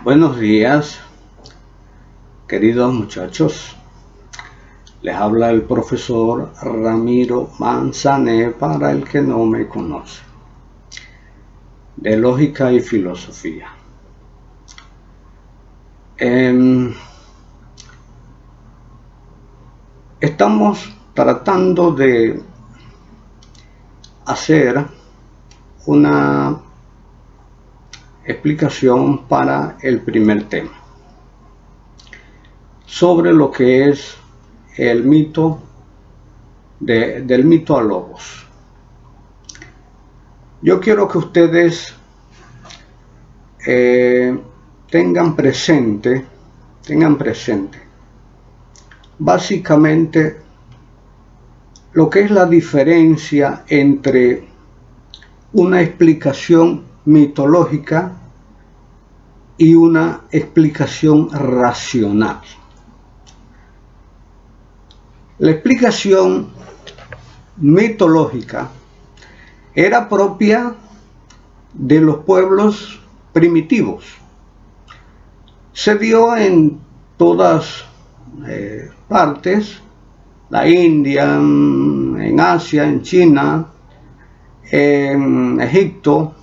Buenos días, queridos muchachos. Les habla el profesor Ramiro Manzané para el que no me conoce, de Lógica y Filosofía. Estamos tratando de hacer una explicación para el primer tema, sobre lo que es el mito del mito a Logos. Yo quiero que ustedes tengan presente básicamente lo que es la diferencia entre una explicación mitológica y una explicación racional. La explicación mitológica era propia de los pueblos primitivos. Se dio en todas partes, la India, en Asia, en China, en Egipto.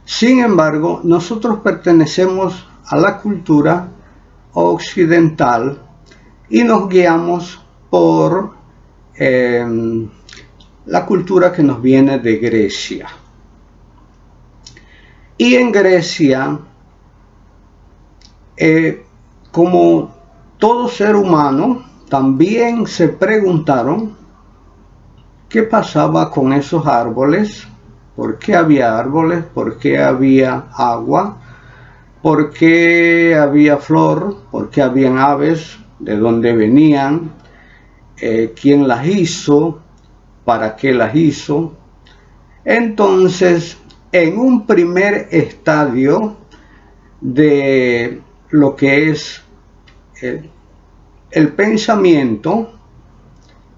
Sin embargo, nosotros pertenecemos a la cultura occidental y nos guiamos por la cultura que nos viene de Grecia. Y en Grecia, como todo ser humano, también se preguntaron qué pasaba con esos árboles, por qué había árboles, por qué había agua, por qué había flor, por qué habían aves, de dónde venían, quién las hizo, para qué las hizo. Entonces, en un primer estadio de lo que es el pensamiento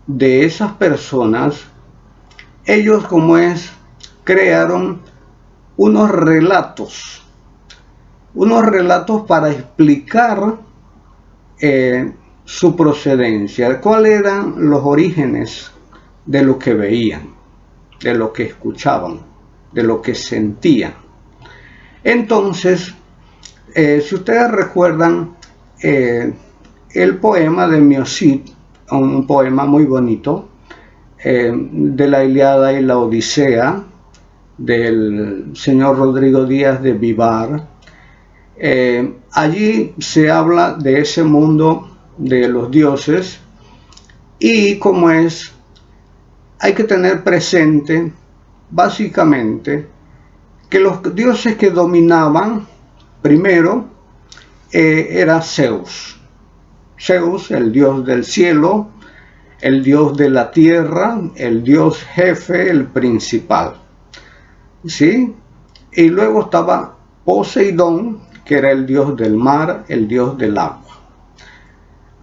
de esas personas, ellos crearon unos relatos para explicar su procedencia, cuáles eran los orígenes de lo que veían, de lo que escuchaban, de lo que sentían. Entonces, si ustedes recuerdan el poema de Miocid, un poema muy bonito, de la Ilíada y la Odisea, del señor Rodrigo Díaz de Vivar, allí se habla de ese mundo de los dioses y hay que tener presente básicamente que los dioses que dominaban primero era Zeus, el dios del cielo, el dios de la tierra, el dios jefe, el principal, ¿sí? Y luego estaba Poseidón, que era el dios del mar, el dios del agua.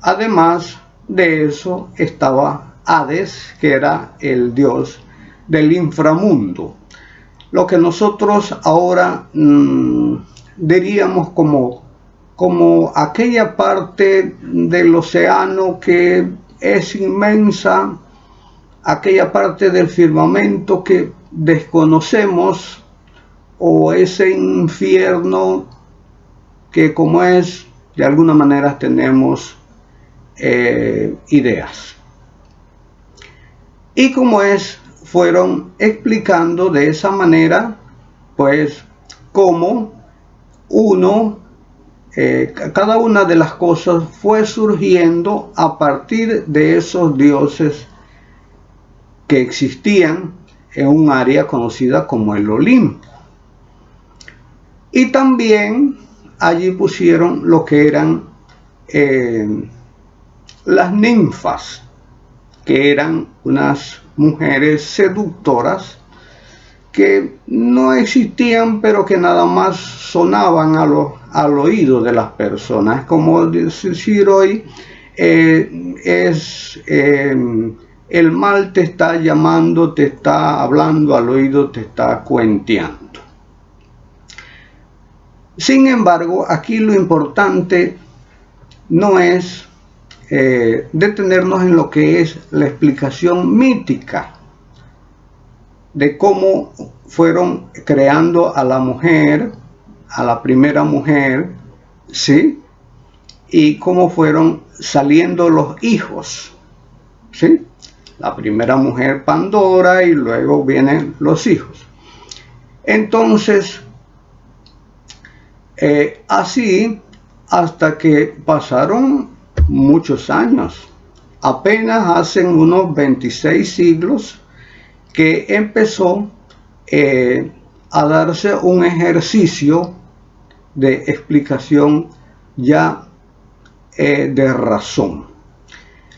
Además de eso estaba Hades, que era el dios del inframundo, lo que nosotros ahora diríamos como aquella parte del océano que es inmensa, aquella parte del firmamento que desconocemos, o ese infierno que de alguna manera tenemos ideas. Y fueron explicando de esa manera, pues, cómo cada una de las cosas fue surgiendo a partir de esos dioses que existían en un área conocida como el Olimpo. Y también allí pusieron lo que eran las ninfas, que eran unas mujeres seductoras que no existían, pero que nada más sonaban al oído de las personas, como decir hoy, el mal te está llamando, te está hablando al oído, te está cuenteando. Sin embargo, aquí lo importante no es detenernos en lo que es la explicación mítica de cómo fueron creando a la mujer, a la primera mujer, ¿sí? Y cómo fueron saliendo los hijos, ¿sí? La primera mujer Pandora y luego vienen los hijos. Entonces, así hasta que pasaron muchos años. Apenas hace unos 26 siglos que empezó a darse un ejercicio de explicación ya de razón.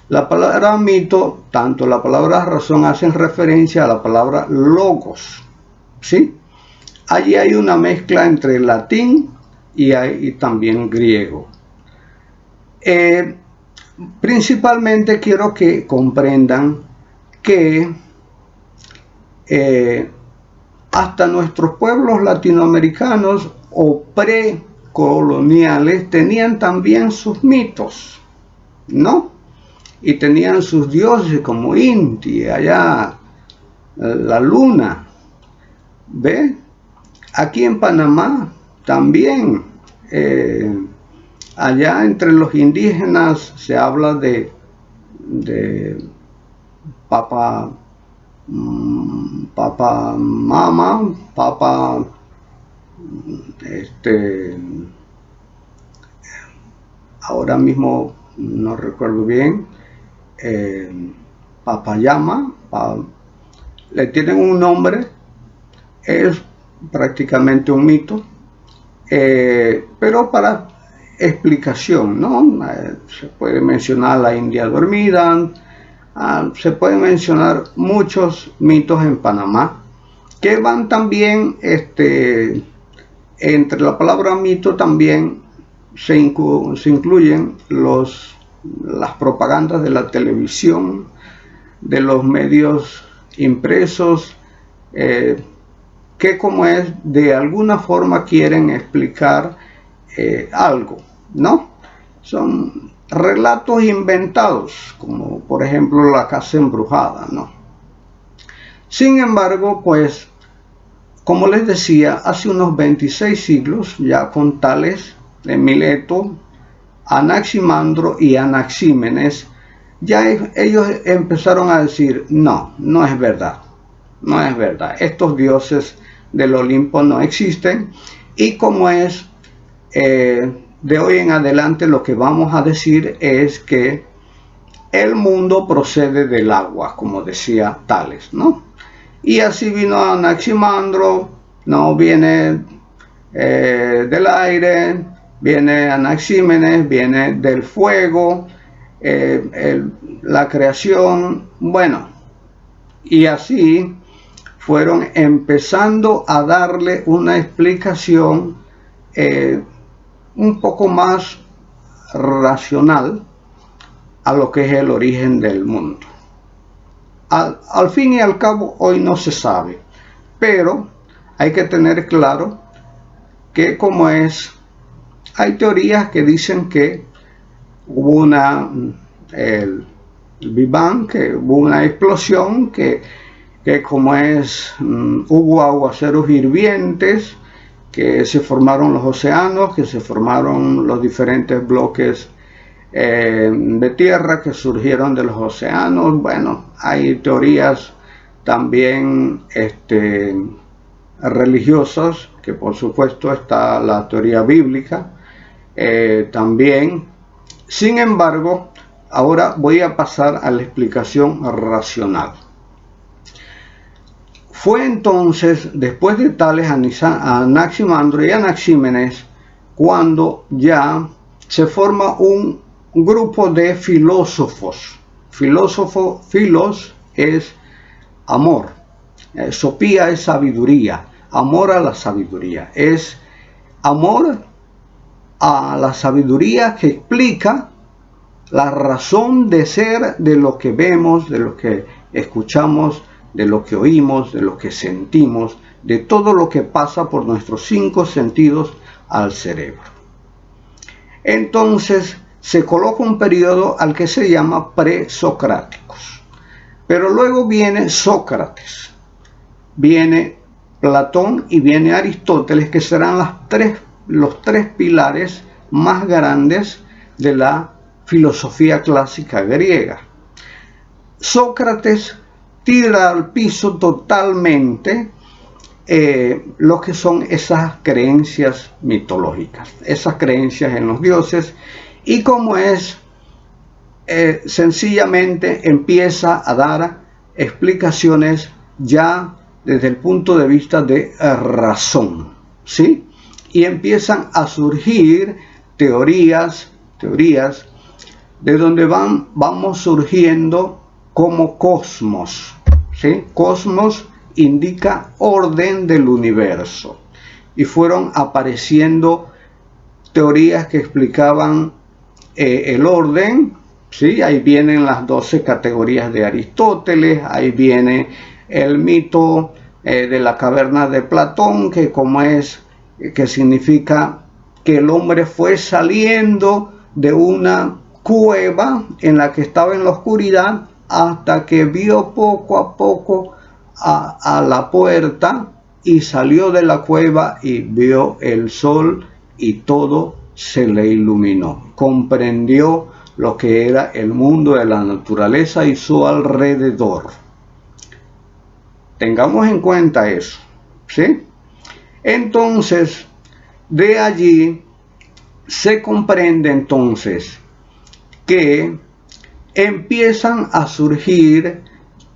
La palabra mito, tanto la palabra razón hacen referencia a la palabra logos, ¿sí? Allí hay una mezcla entre latín y también griego. Principalmente quiero que comprendan que hasta nuestros pueblos latinoamericanos o precoloniales tenían también sus mitos, ¿no? Y tenían sus dioses como Inti, allá la luna, ¿ve? Aquí en Panamá también, allá entre los indígenas se habla de Papa Mama, Papa ahora mismo no recuerdo bien, Papayama, le tienen un nombre, es prácticamente un mito, pero para explicación, ¿no? Se puede mencionar la India dormida, se pueden mencionar muchos mitos en Panamá que van también, entre la palabra mito también se incluyen las propagandas de la televisión, de los medios impresos, que como es, de alguna forma quieren explicar algo, ¿no? Son relatos inventados, como por ejemplo la casa embrujada, ¿no? Sin embargo, pues, como les decía, hace unos 26 siglos, ya con Tales de Mileto, Anaximandro y Anaxímenes, ya ellos empezaron a decir, no, no es verdad, no es verdad, estos dioses del Olimpo no existen, y como es, de hoy en adelante lo que vamos a decir es que el mundo procede del agua, como decía Tales, ¿no? Y así vino Anaximandro, no viene del aire, viene Anaxímenes, viene del fuego, la creación, bueno, y así fueron empezando a darle una explicación un poco más racional a lo que es el origen del mundo. Al fin y al cabo, hoy no se sabe, pero hay que tener claro que como es, hay teorías que dicen que hubo el Big Bang, que hubo una explosión, que como es, hubo aguaceros hirvientes, que se formaron los océanos, que se formaron los diferentes bloques de tierra que surgieron de los océanos. Bueno, hay teorías también religiosas, que por supuesto está la teoría bíblica también. Sin embargo, ahora voy a pasar a la explicación racional. Fue entonces, después de Tales, Anaximandro y Anaxímenes, cuando ya se forma un grupo de filósofos. Filos es amor, sopía es sabiduría, amor a la sabiduría, es amor a la sabiduría que explica la razón de ser de lo que vemos, de lo que escuchamos, de lo que oímos, de lo que sentimos, de todo lo que pasa por nuestros 5 sentidos al cerebro. Entonces se coloca un periodo al que se llama presocráticos. Pero luego viene Sócrates, viene Platón y viene Aristóteles, que serán los tres pilares más grandes de la filosofía clásica griega. Sócrates tira al piso totalmente lo que son esas creencias mitológicas, esas creencias en los dioses, y como es, sencillamente empieza a dar explicaciones ya desde el punto de vista de razón, ¿sí? Y empiezan a surgir teorías de donde vamos surgiendo como cosmos, ¿sí? Cosmos indica orden del universo, y fueron apareciendo teorías que explicaban el orden, ¿sí? Ahí vienen las 12 categorías de Aristóteles, ahí viene el mito de la caverna de Platón, que significa que el hombre fue saliendo de una cueva en la que estaba en la oscuridad hasta que vio poco a poco a la puerta y salió de la cueva y vio el sol y todo se le iluminó. Comprendió lo que era el mundo de la naturaleza y su alrededor. Tengamos en cuenta eso, ¿sí? Entonces, de allí se comprende entonces que empiezan a surgir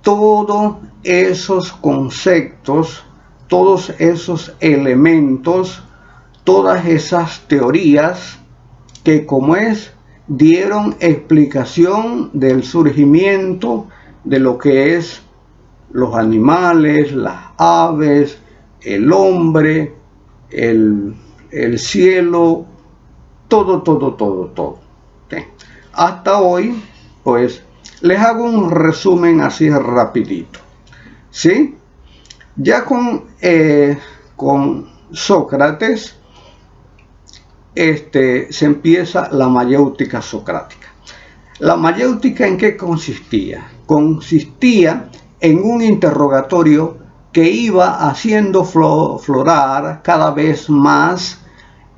todos esos conceptos, todos esos elementos, todas esas teorías que dieron explicación del surgimiento de lo que es los animales, las aves, el hombre, el cielo, todo. ¿Sí? Hasta hoy, pues, les hago un resumen así rapidito, ¿sí? Ya con Sócrates, se empieza la mayéutica socrática. ¿La mayéutica en qué consistía? Consistía en un interrogatorio que iba haciendo florar cada vez más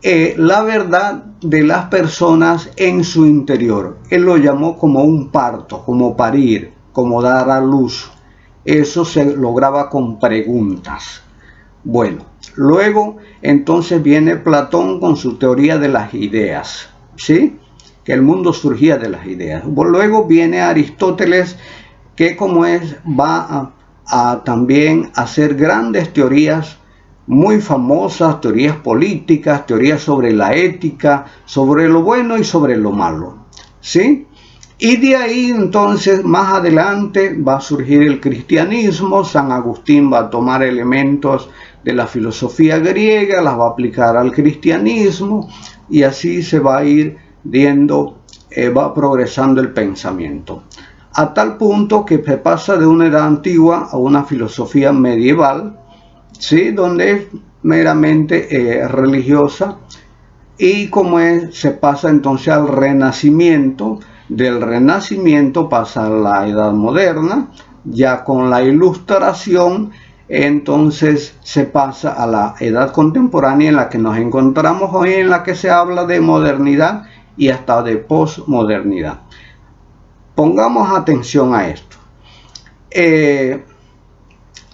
la verdad de las personas en su interior. Él lo llamó como un parto, como parir, como dar a luz. Eso se lograba con preguntas. Bueno, luego entonces viene Platón con su teoría de las ideas, ¿sí? Que el mundo surgía de las ideas. Luego viene Aristóteles, que va a también hacer grandes teorías muy famosas, teorías políticas, teorías sobre la ética, sobre lo bueno y sobre lo malo, ¿sí? Y de ahí entonces más adelante va a surgir el cristianismo. San Agustín va a tomar elementos de la filosofía griega, las va a aplicar al cristianismo, y así se va a ir viendo, va progresando el pensamiento, a tal punto que se pasa de una edad antigua a una filosofía medieval, ¿sí? Donde es meramente religiosa, y se pasa entonces al Renacimiento. Del Renacimiento pasa a la Edad Moderna, ya con la Ilustración. Entonces se pasa a la edad contemporánea, en la que nos encontramos hoy, en la que se habla de modernidad y hasta de posmodernidad. Pongamos atención a esto.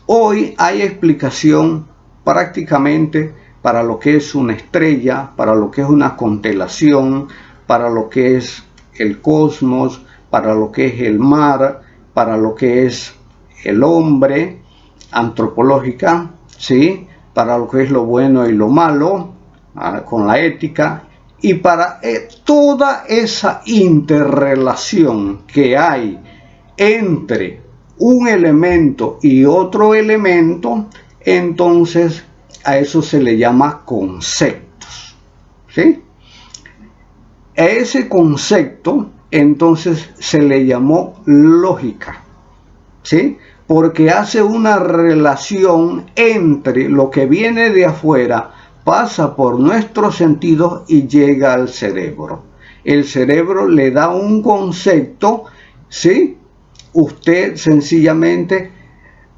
Hoy hay explicación prácticamente para lo que es una estrella, para lo que es una constelación, para lo que es el cosmos, para lo que es el mar, para lo que es el hombre, antropológica, ¿sí? Para lo que es lo bueno y lo malo, con la ética, y para toda esa interrelación que hay entre un elemento y otro elemento. Entonces a eso se le llama conceptos, ¿sí? A ese concepto entonces se le llamó lógica, ¿sí? Porque hace una relación entre lo que viene de afuera pasa por nuestros sentidos y llega al cerebro. El cerebro le da un concepto, ¿sí? Usted sencillamente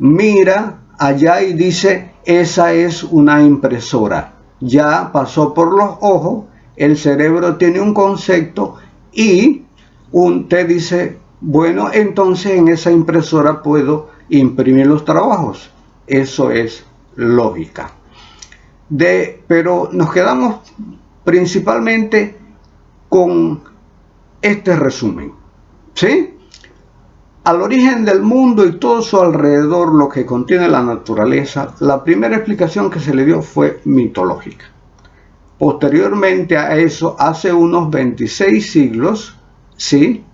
mira allá y dice, esa es una impresora. Ya pasó por los ojos, el cerebro tiene un concepto y usted dice, bueno, entonces en esa impresora puedo imprimir los trabajos. Eso es lógica. Pero nos quedamos principalmente con este resumen, ¿sí? Al origen del mundo y todo su alrededor, lo que contiene la naturaleza, la primera explicación que se le dio fue mitológica. Posteriormente a eso, hace unos 26 siglos, ¿sí?,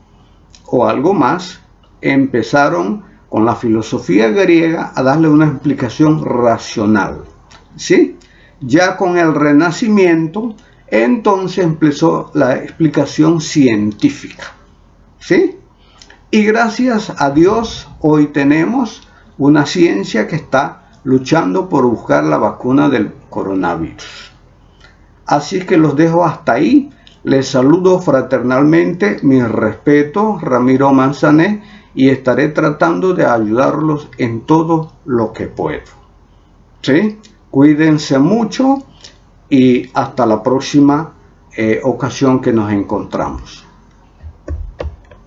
o algo más, empezaron con la filosofía griega a darle una explicación racional, ¿sí? Ya con el Renacimiento, entonces empezó la explicación científica, ¿sí? Y gracias a Dios hoy tenemos una ciencia que está luchando por buscar la vacuna del coronavirus. Así que los dejo hasta ahí. Les saludo fraternalmente, mi respeto, Ramiro Manzané, y estaré tratando de ayudarlos en todo lo que puedo. ¿Sí? Cuídense mucho y hasta la próxima ocasión que nos encontramos.